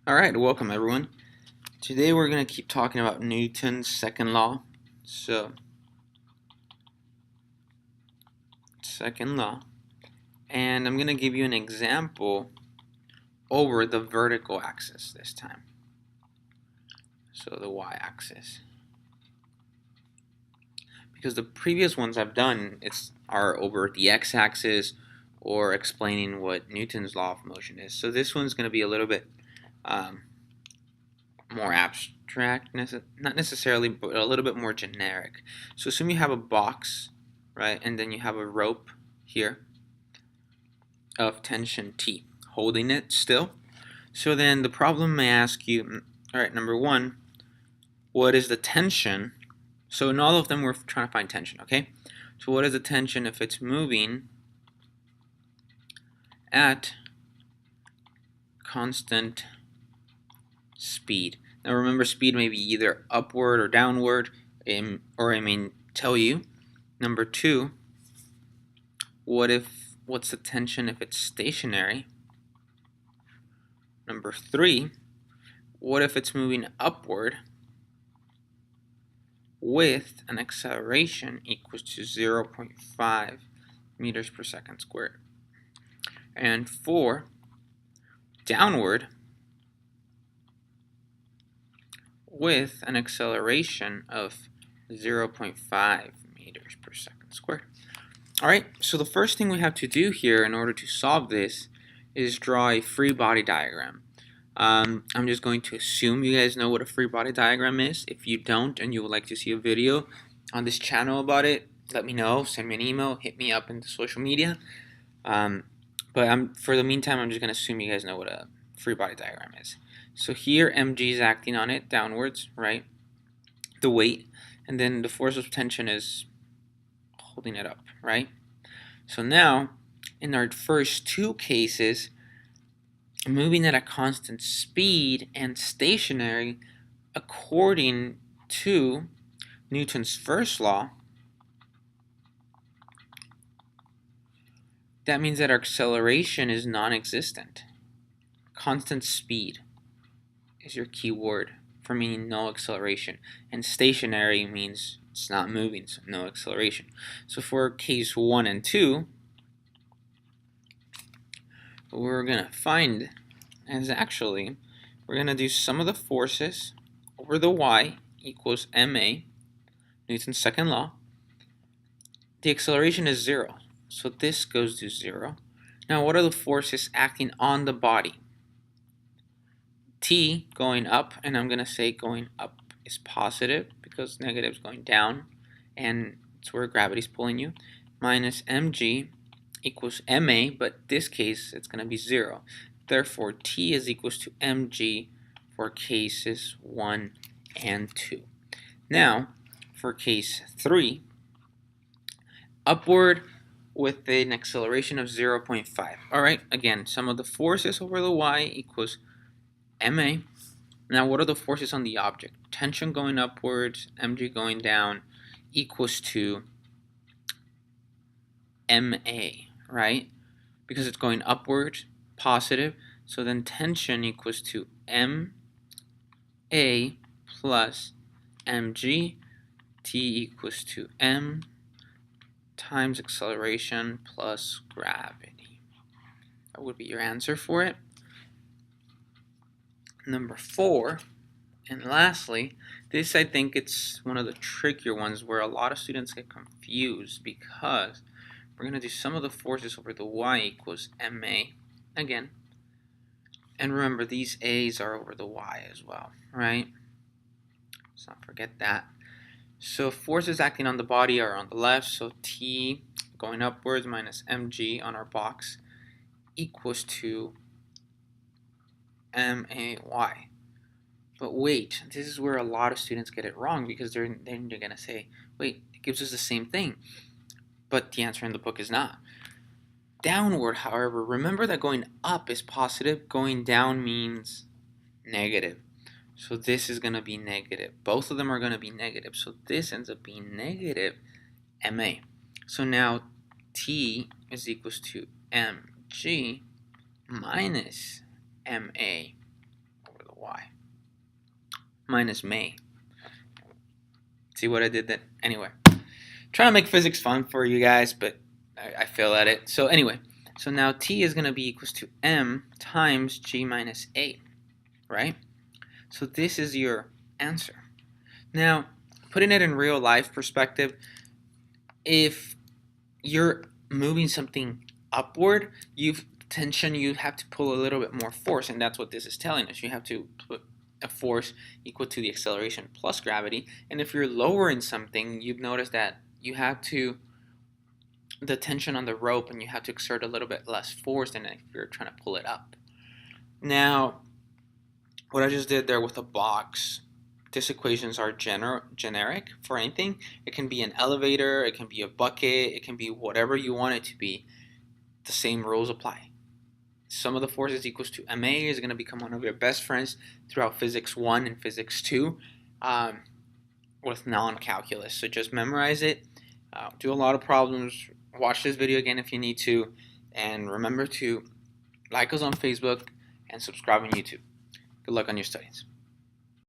Alright, welcome everyone. Today we're going to keep talking about Newton's second law. Second law. And I'm going to give you an example over the vertical axis this time. So the y-axis. Because the previous ones I've done are over the x-axis or explaining what Newton's law of motion is. So this one's going to be a little bit more abstract, not necessarily, but a little bit more generic. So assume you have a box, right, and then you have a rope here of tension T, holding it still. So then the problem may ask you, all right, number one, what is the tension? So in all of them, we're trying to find tension, okay? So what is the tension if it's moving at constant speed? Now remember, speed may be either upward or downward, or I mean tell you. Number two, what's the tension if it's stationary? Number three, what if it's moving upward with an acceleration equals to 0.5 meters per second squared? And four, downward with an acceleration of 0.5 meters per second squared. Alright, so the first thing we have to do here in order to solve this is draw a free body diagram. I'm just going to assume you guys know what a free body diagram is. If you don't and you would like to see a video on this channel about it, let me know, send me an email, hit me up in the social media. But for the meantime, I'm just going to assume you guys know what a free body diagram is. So here mg is acting on it downwards, right? The weight, and then the force of tension is holding it up, right? So now, in our first two cases, moving at a constant speed and stationary, according to Newton's first law, that means that our acceleration is non-existent. Constant speed is your key word for meaning no acceleration, and stationary means it's not moving, so no acceleration. So for case 1 and 2, what we're going to find is actually we're going to do sum of the forces over the y equals ma, Newton's second law. The acceleration is 0, so this goes to 0. Now what are the forces acting on the body? T going up, and I'm going to say going up is positive because negative is going down, and it's where gravity is pulling you, minus mg equals ma, but this case it's going to be 0. Therefore, T is equals to mg for cases 1 and 2. Now, for case 3, upward with an acceleration of 0.5. Alright, again, sum of the forces over the y equals ma. Now, what are the forces on the object? Tension going upwards, mg going down, equals to ma, right? Because it's going upwards, positive, so then tension equals to ma plus mg, t equals to m times acceleration plus gravity. That would be your answer for it. Number 4, and lastly, this I think it's one of the trickier ones where a lot of students get confused because we're going to do sum of the forces over the y equals ma again. And remember, these a's are over the y as well, right? Let's not forget that. So forces acting on the body are on the left, so T going upwards minus mg on our box equals to may. But wait, this is where a lot of students get it wrong because they're going to say, wait, it gives us the same thing. But the answer in the book is not. Downward, however, remember that going up is positive, going down means negative. So this is going to be negative. Both of them are going to be negative. So this ends up being negative ma. So now T is equals to mg minus ma over y minus May. See what I did then? Anyway, trying to make physics fun for you guys, but I fail at it. So anyway, so now t is going to be equals to m times g minus a, right? So this is your answer. Now, putting it in real life perspective, if you're moving something upward, you have to pull a little bit more force, and that's what this is telling us. You have to put a force equal to the acceleration plus gravity. And if you're lowering something, you've noticed that you have to the tension on the rope, and you have to exert a little bit less force than if you're trying to pull it up. Now, what I just did there with a box, these equations are generic for anything. It can be an elevator, it can be a bucket, it can be whatever you want it to be. The same rules apply. Sum of the forces equals to ma is going to become one of your best friends throughout Physics 1 and Physics 2 with non-calculus. So just memorize it, do a lot of problems, watch this video again if you need to, and remember to like us on Facebook and subscribe on YouTube. Good luck on your studies.